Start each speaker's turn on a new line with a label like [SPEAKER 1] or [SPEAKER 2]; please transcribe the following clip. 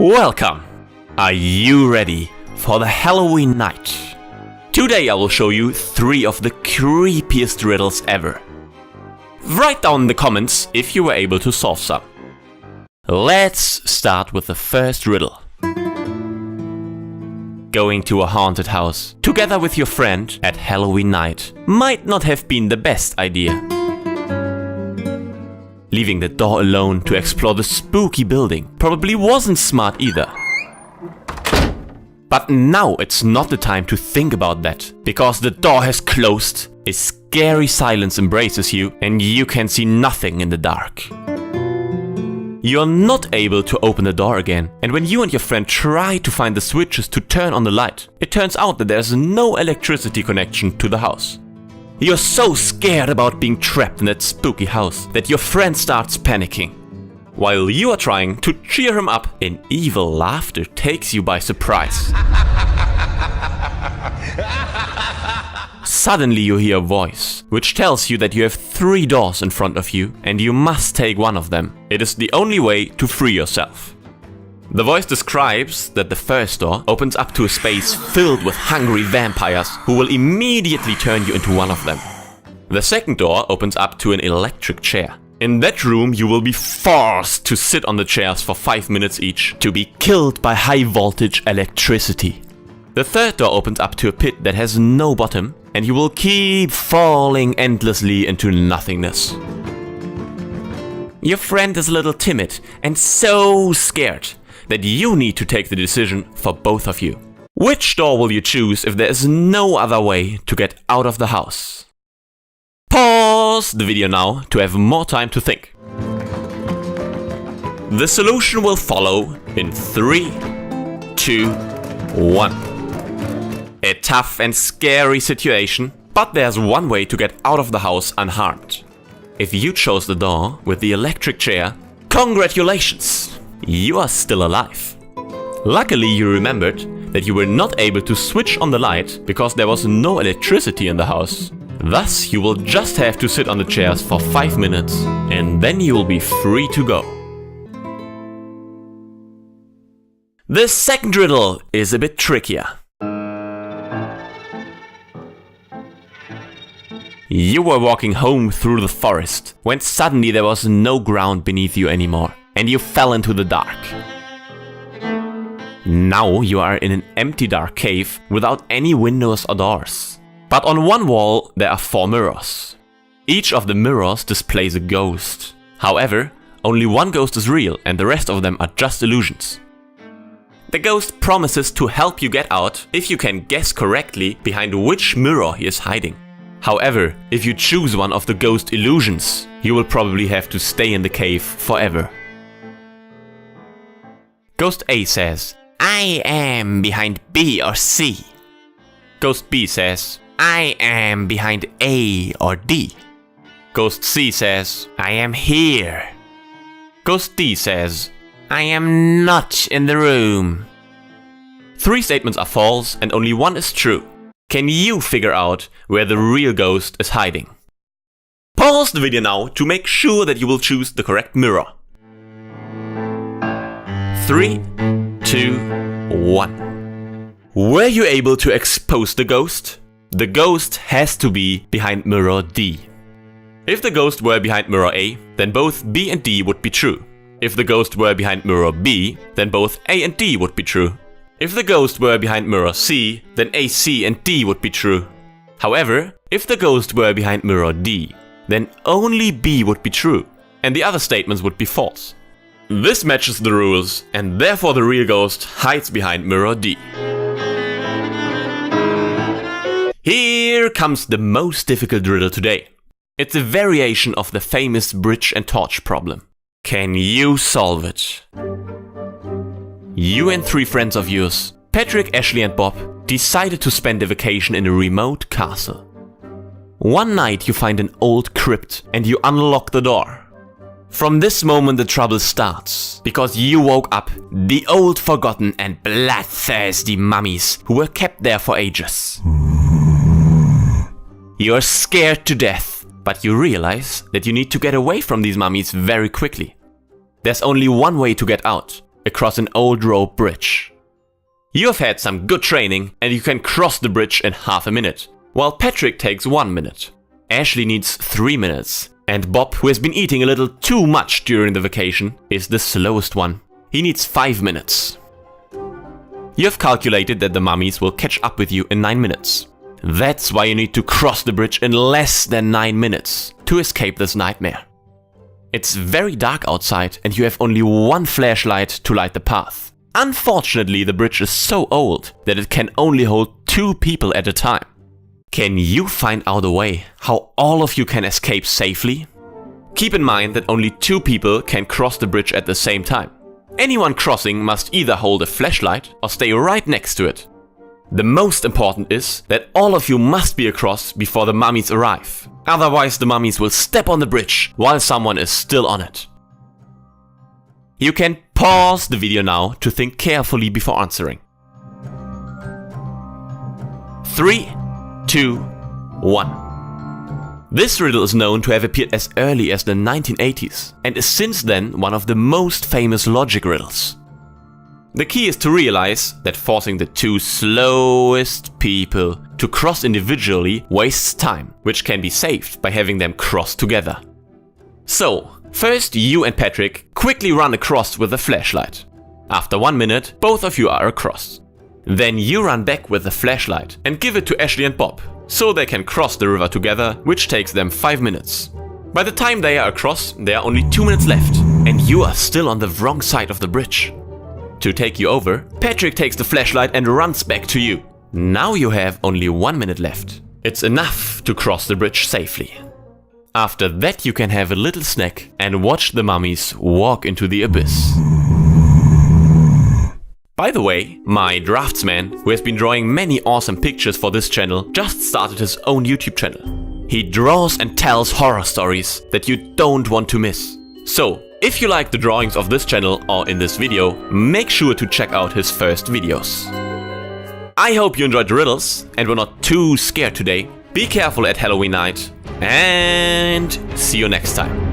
[SPEAKER 1] Welcome! Are you ready for the Halloween night? Today I will show you 3 of the creepiest riddles ever. Write down in the comments if you were able to solve some. Let's start with the first riddle. Going to a haunted house together with your friend at Halloween night might not have been the best idea. Leaving the door alone to explore the spooky building probably wasn't smart either. But now it's not the time to think about that, because the door has closed, a scary silence embraces you, and you can see nothing in the dark. You're not able to open the door again, and when you and your friend try to find the switches to turn on the light, it turns out that there's no electricity connection to the house. You're so scared about being trapped in that spooky house that your friend starts panicking. While you are trying to cheer him up, an evil laughter takes you by surprise. Suddenly you hear a voice, which tells you that you have 3 doors in front of you and you must take one of them. It is the only way to free yourself. The voice describes that the first door opens up to a space filled with hungry vampires who will immediately turn you into one of them. The second door opens up to an electric chair. In that room you will be forced to sit on the chairs for 5 minutes each to be killed by high voltage electricity. The third door opens up to a pit that has no bottom and you will keep falling endlessly into nothingness. Your friend is a little timid and so scared that you need to take the decision for both of you. Which door will you choose if there is no other way to get out of the house? Pause the video now to have more time to think. The solution will follow in 3, 2, 1. A tough and scary situation, but there's one way to get out of the house unharmed. If you chose the door with the electric chair, congratulations! You are still alive. Luckily you remembered that you were not able to switch on the light because there was no electricity in the house. Thus you will just have to sit on the chairs for 5 minutes and then you will be free to go. The second riddle is a bit trickier. You were walking home through the forest when suddenly there was no ground beneath you anymore and you fell into the dark. Now you are in an empty dark cave without any windows or doors. But on one wall there are 4 mirrors. Each of the mirrors displays a ghost. However, only one ghost is real and the rest of them are just illusions. The ghost promises to help you get out if you can guess correctly behind which mirror he is hiding. However, if you choose one of the ghost illusions, you will probably have to stay in the cave forever. Ghost A says, I am behind B or C. Ghost B says, I am behind A or D. Ghost C says, I am here. Ghost D says, I am not in the room. 3 statements are false and only one is true. Can you figure out where the real ghost is hiding? Pause the video now to make sure that you will choose the correct mirror. 3, 2, 1. Were you able to expose the ghost? The ghost has to be behind mirror D. If the ghost were behind mirror A, then both B and D would be true. If the ghost were behind mirror B, then both A and D would be true. If the ghost were behind mirror C, then A, C and D would be true. However, if the ghost were behind mirror D, then only B would be true, and the other statements would be false. This matches the rules, and therefore the real ghost hides behind mirror D. Here comes the most difficult riddle today. It's a variation of the famous bridge and torch problem. Can you solve it? You and 3 friends of yours, Patrick, Ashley and Bob, decided to spend a vacation in a remote castle. One night you find an old crypt and you unlock the door. From this moment the trouble starts, because you woke up the old forgotten and bloodthirsty mummies who were kept there for ages. You're scared to death, but you realize that you need to get away from these mummies very quickly. There's only one way to get out. across an old rope bridge. You have had some good training and you can cross the bridge in half a minute, while Patrick takes 1 minute. Ashley needs 3 minutes, and Bob, who has been eating a little too much during the vacation, is the slowest one. He needs 5 minutes. You have calculated that the mummies will catch up with you in 9 minutes. That's why you need to cross the bridge in less than 9 minutes to escape this nightmare. It's very dark outside and you have only one flashlight to light the path. Unfortunately, the bridge is so old that it can only hold 2 people at a time. Can you find out a way how all of you can escape safely? Keep in mind that only 2 people can cross the bridge at the same time. Anyone crossing must either hold a flashlight or stay right next to it. The most important is that all of you must be across before the mummies arrive. Otherwise, the mummies will step on the bridge while someone is still on it. You can pause the video now to think carefully before answering. 3, 2, 1. This riddle is known to have appeared as early as the 1980s and is since then one of the most famous logic riddles. The key is to realize that forcing the 2 slowest people to cross individually wastes time, which can be saved by having them cross together. So, first you and Patrick quickly run across with a flashlight. After 1 minute, both of you are across. Then you run back with the flashlight and give it to Ashley and Bob, so they can cross the river together, which takes them 5 minutes. By the time they are across, there are only 2 minutes left, and you are still on the wrong side of the bridge. To take you over, Patrick takes the flashlight and runs back to you. Now you have only 1 minute left. It's enough to cross the bridge safely. After that you can have a little snack and watch the mummies walk into the abyss. By the way, my draftsman, who has been drawing many awesome pictures for this channel, just started his own YouTube channel. He draws and tells horror stories that you don't want to miss. So, if you like the drawings of this channel or in this video, make sure to check out his first videos. I hope you enjoyed the riddles and were not too scared today. Be careful at Halloween night and see you next time.